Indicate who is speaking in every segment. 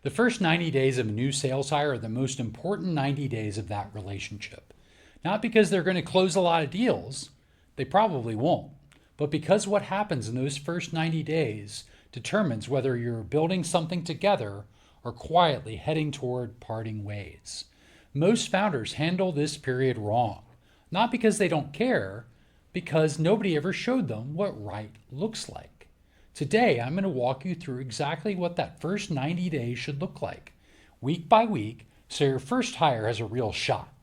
Speaker 1: The first 90 days of a new sales hire are the most important 90 days of that relationship. Not because they're going to close a lot of deals, they probably won't, but because what happens in those first 90 days determines whether you're building something together or quietly heading toward parting ways. Most founders handle this period wrong, not because they don't care, because nobody ever showed them what right looks like. Today, I'm going to walk you through exactly what that first 90 days should look like, week by week, so your first hire has a real shot.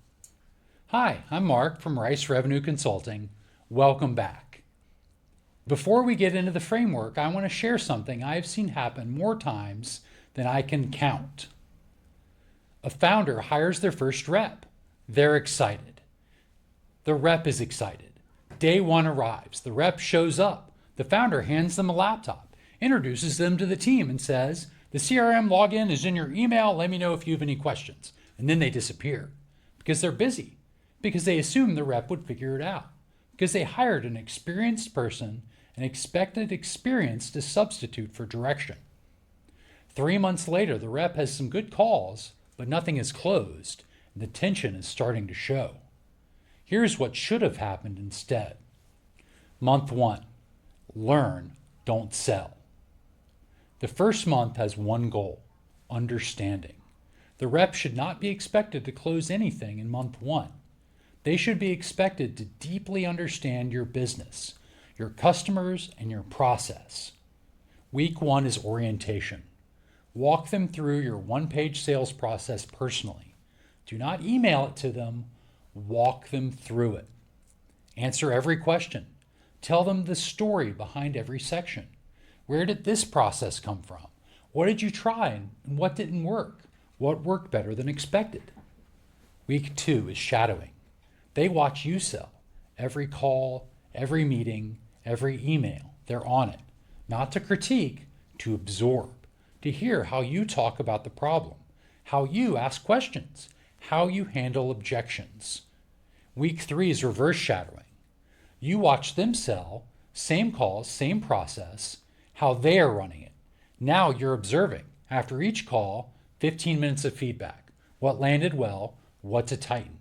Speaker 1: Hi, I'm Mark from Rice Revenue Consulting. Welcome back. Before we get into the framework, I want to share something I've seen happen more times than I can count. A founder hires their first rep. They're excited. The rep is excited. Day one arrives. The rep shows up. The founder hands them a laptop, introduces them to the team, and says, "The CRM login is in your email. Let me know if you have any questions." And then they disappear because they're busy, because they assumed the rep would figure it out, because they hired an experienced person and expected experience to substitute for direction. 3 months later, the rep has some good calls, but nothing is closed, and the tension is starting to show. Here's what should have happened instead. Month one. Learn, don't sell. The first month has one goal, understanding. The rep should not be expected to close anything in month one. They should be expected to deeply understand your business, your customers, and your process. Week one is orientation. Walk them through your one-page sales process personally. Do not email it to them. Walk them through it. Answer every question. Tell them the story behind every section. Where did this process come from? What did you try and what didn't work? What worked better than expected? Week two is shadowing. They watch you sell. Every call, every meeting, every email. They're on it. Not to critique, to absorb. To hear how you talk about the problem, how you ask questions, how you handle objections. Week three is reverse shadowing. You watch them sell, same calls, same process, how they are running it. Now you're observing. After each call, 15 minutes of feedback. What landed well, what to tighten.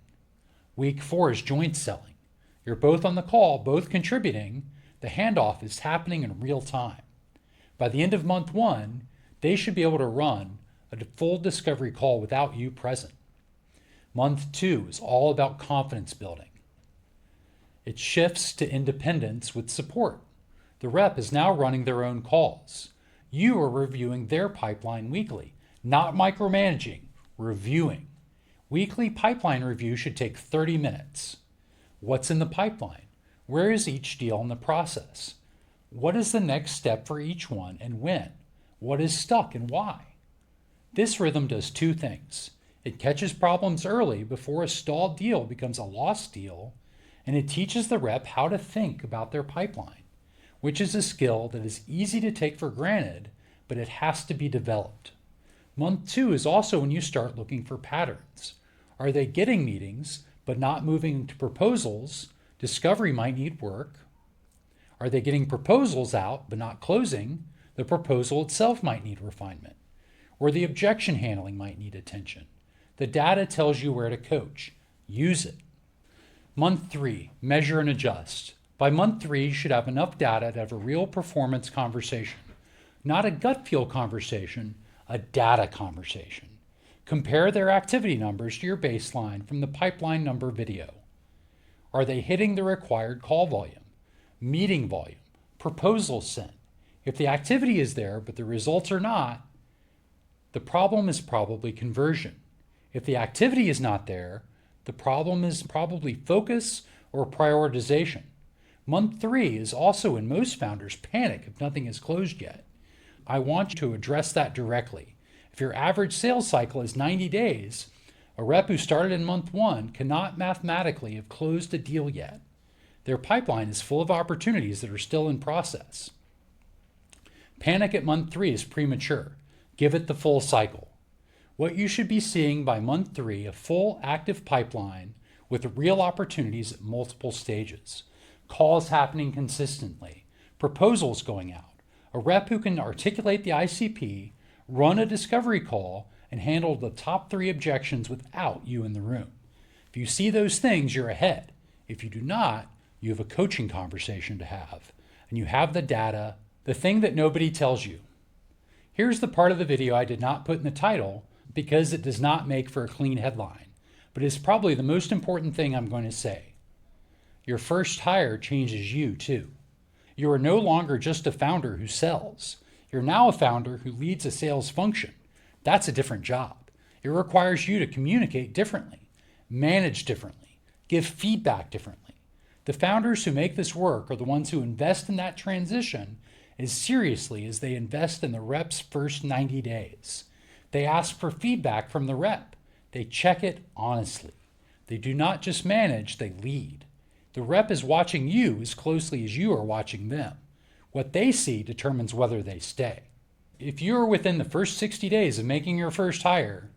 Speaker 1: Week four is joint selling. You're both on the call, both contributing. The handoff is happening in real time. By the end of month one, they should be able to run a full discovery call without you present. Month two is all about confidence building. It shifts to independence with support. The rep is now running their own calls. You are reviewing their pipeline weekly, not micromanaging, reviewing. Weekly pipeline review should take 30 minutes. What's in the pipeline? Where is each deal in the process? What is the next step for each one and when? What is stuck and why? This rhythm does two things. It catches problems early before a stalled deal becomes a lost deal, and it teaches the rep how to think about their pipeline, which is a skill that is easy to take for granted, but it has to be developed. Month two is also when you start looking for patterns. Are they getting meetings, but not moving to proposals? Discovery might need work. Are they getting proposals out, but not closing? The proposal itself might need refinement. Or the objection handling might need attention. The data tells you where to coach. Use it. Month three, measure and adjust. By month three, you should have enough data to have a real performance conversation. Not a gut feel conversation, a data conversation. Compare their activity numbers to your baseline from the pipeline number video. Are they hitting the required call volume, meeting volume, proposals sent? If the activity is there, but the results are not, the problem is probably conversion. If the activity is not there, the problem is probably focus or prioritization. Month three is also when most founders panic if nothing is closed yet. I want you to address that directly. If your average sales cycle is 90 days, a rep who started in month one cannot mathematically have closed a deal yet. Their pipeline is full of opportunities that are still in process. Panic at month three is premature. Give it the full cycle. What you should be seeing by month three, a full active pipeline with real opportunities at multiple stages. Calls happening consistently. Proposals going out. A rep who can articulate the ICP, run a discovery call, and handle the top 3 objections without you in the room. If you see those things, you're ahead. If you do not, you have a coaching conversation to have, and you have the data, the thing that nobody tells you. Here's the part of the video I did not put in the title because it does not make for a clean headline, but it's probably the most important thing I'm going to say. Your first hire changes you too. You are no longer just a founder who sells. You're now a founder who leads a sales function. That's a different job. It requires you to communicate differently, manage differently, give feedback differently. The founders who make this work are the ones who invest in that transition as seriously as they invest in the rep's first 90 days. They ask for feedback from the rep. They check it honestly. They do not just manage, they lead. The rep is watching you as closely as you are watching them. What they see determines whether they stay. If you are within the first 60 days of making your first hire,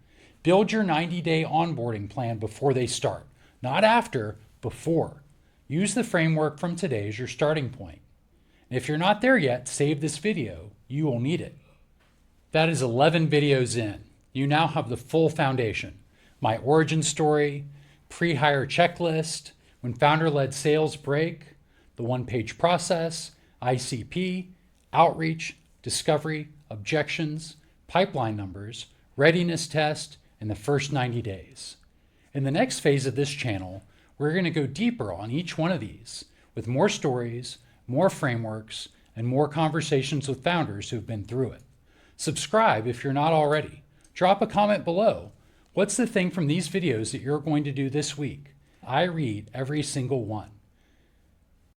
Speaker 1: build your 90-day onboarding plan before they start. Not after, before. Use the framework from today as your starting point. And if you're not there yet, save this video. You will need it. That is 11 videos in. You now have the full foundation. My origin story, pre-hire checklist, when founder-led sales break, the one-page process, ICP, outreach, discovery, objections, pipeline numbers, readiness test, and the first 90 days. In the next phase of this channel, we're going to go deeper on each one of these with more stories, more frameworks, and more conversations with founders who've been through it. Subscribe if you're not already. Drop a comment below. What's the thing from these videos that you're going to do this week? I read every single one.